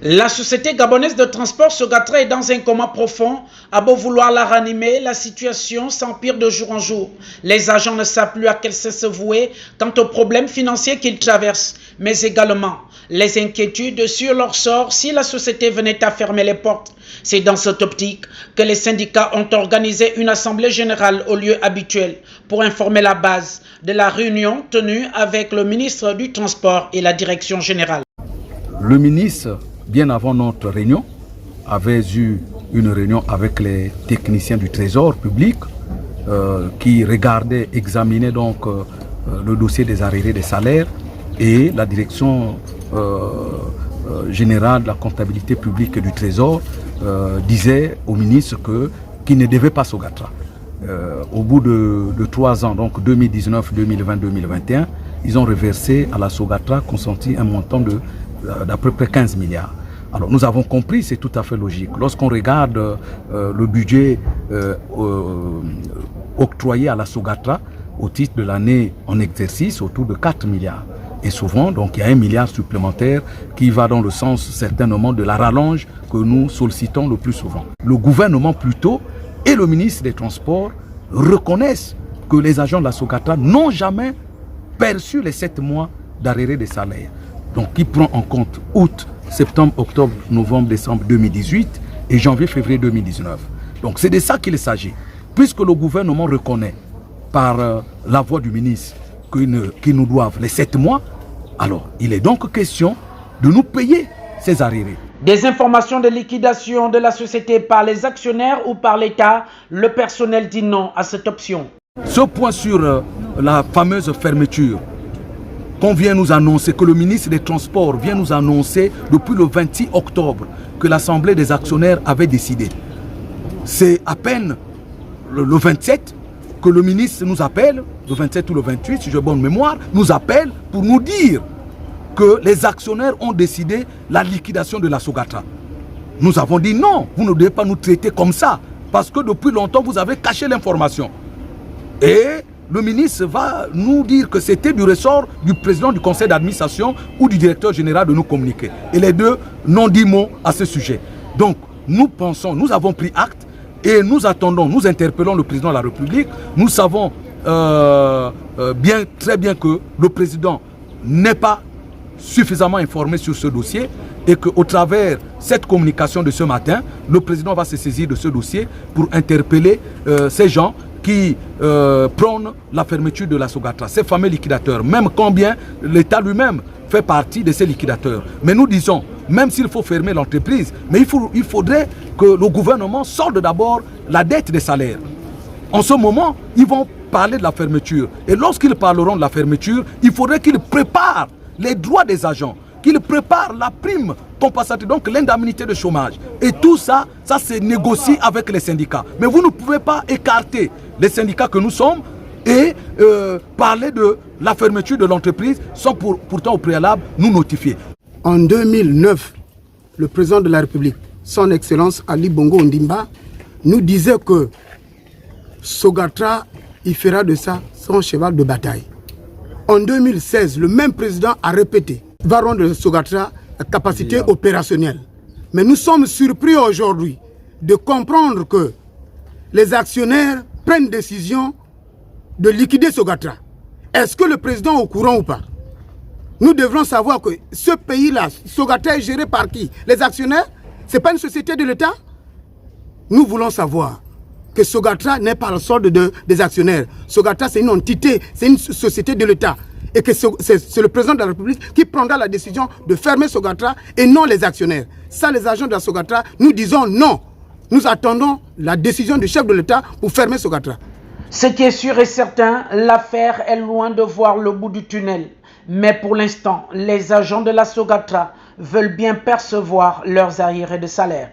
La société gabonaise de transport Sogatra est dans un coma profond. À beau vouloir la ranimer, la situation s'empire de jour en jour. Les agents ne savent plus à quel se vouer quant aux problèmes financiers qu'ils traversent, mais également les inquiétudes sur leur sort si la société venait à fermer les portes. C'est dans cette optique que les syndicats ont organisé une assemblée générale au lieu habituel pour informer la base de la réunion tenue avec le ministre du Transport et la direction générale. Le ministre, bien avant notre réunion, avait eu une réunion avec les techniciens du Trésor public qui regardaient, examinaient donc le dossier des arriérés des salaires, et la direction générale de la comptabilité publique et du Trésor disait au ministre qu'il ne devait pas Sogatra. Au bout de 3 ans, donc 2019, 2020, 2021, ils ont reversé à la Sogatra consenti un montant d'à peu près 15 milliards. Alors nous avons compris, c'est tout à fait logique. Lorsqu'on regarde le budget octroyé à la Sogatra au titre de l'année en exercice, autour de 4 milliards. Et souvent, donc, il y a 1 milliard supplémentaire qui va dans le sens certainement de la rallonge que nous sollicitons le plus souvent. Le gouvernement plutôt et le ministre des Transports reconnaissent que les agents de la Sogatra n'ont jamais perçu les 7 mois d'arrêt des salaires. Donc, qui prend en compte août, septembre, octobre, novembre, décembre 2018 et janvier, février 2019. Donc, c'est de ça qu'il s'agit. Puisque le gouvernement reconnaît par la voix du ministre qu'ils nous doivent les 7 mois, alors il est donc question de nous payer ces arriérés. Des informations de liquidation de la société par les actionnaires ou par l'État, le personnel dit non à cette option. Ce point sur la fameuse fermeture qu'on vient nous annoncer, que le ministre des Transports vient nous annoncer depuis le 26 octobre, que l'Assemblée des actionnaires avait décidé. C'est à peine le 27 que le ministre nous appelle, le 27 ou le 28, si j'ai bonne mémoire, nous appelle pour nous dire que les actionnaires ont décidé la liquidation de la Sogatra. Nous avons dit non, vous ne devez pas nous traiter comme ça, parce que depuis longtemps, vous avez caché l'information. Et le ministre va nous dire que c'était du ressort du président du conseil d'administration ou du directeur général de nous communiquer. Et les deux n'ont dit mot à ce sujet. Donc, nous pensons, nous avons pris acte et nous attendons, nous interpellons le président de la République. Nous savons très bien que le président n'est pas suffisamment informé sur ce dossier et qu'au travers cette communication de ce matin, le président va se saisir de ce dossier pour interpeller ces gens qui prônent la fermeture de la Sogatra, ces fameux liquidateurs, même quand bien l'État lui-même fait partie de ces liquidateurs. Mais nous disons, même s'il faut fermer l'entreprise, mais il faudrait que le gouvernement sorte d'abord la dette des salaires. En ce moment, ils vont parler de la fermeture. Et lorsqu'ils parleront de la fermeture, il faudrait qu'ils préparent les droits des agents, qu'ils préparent la prime compensatoire, donc l'indemnité de chômage. Et tout ça, ça se négocie avec les syndicats. Mais vous ne pouvez pas écarter les syndicats que nous sommes et parler de la fermeture de l'entreprise sans pourtant au préalable nous notifier. En 2009, le président de la République, son Excellence Ali Bongo Ondimba, nous disait que Sogatra, il fera de ça son cheval de bataille. En 2016, le même président a répété, va rendre Sogatra la capacité opérationnelle. Mais nous sommes surpris aujourd'hui de comprendre que les actionnaires prennent décision de liquider Sogatra. Est-ce que le président est au courant ou pas? Nous devrons savoir que ce pays-là, Sogatra est géré par qui? Les actionnaires? Ce n'est pas une société de l'État? Nous voulons savoir que Sogatra n'est pas le solde des actionnaires. Sogatra, c'est une entité, c'est une société de l'État. Et que c'est le président de la République qui prendra la décision de fermer Sogatra et non les actionnaires. Ça, les agents de la Sogatra, nous disons non. Nous attendons la décision du chef de l'État pour fermer Sogatra. Ce qui est sûr et certain, l'affaire est loin de voir le bout du tunnel. Mais pour l'instant, les agents de la Sogatra veulent bien percevoir leurs arriérés de salaire.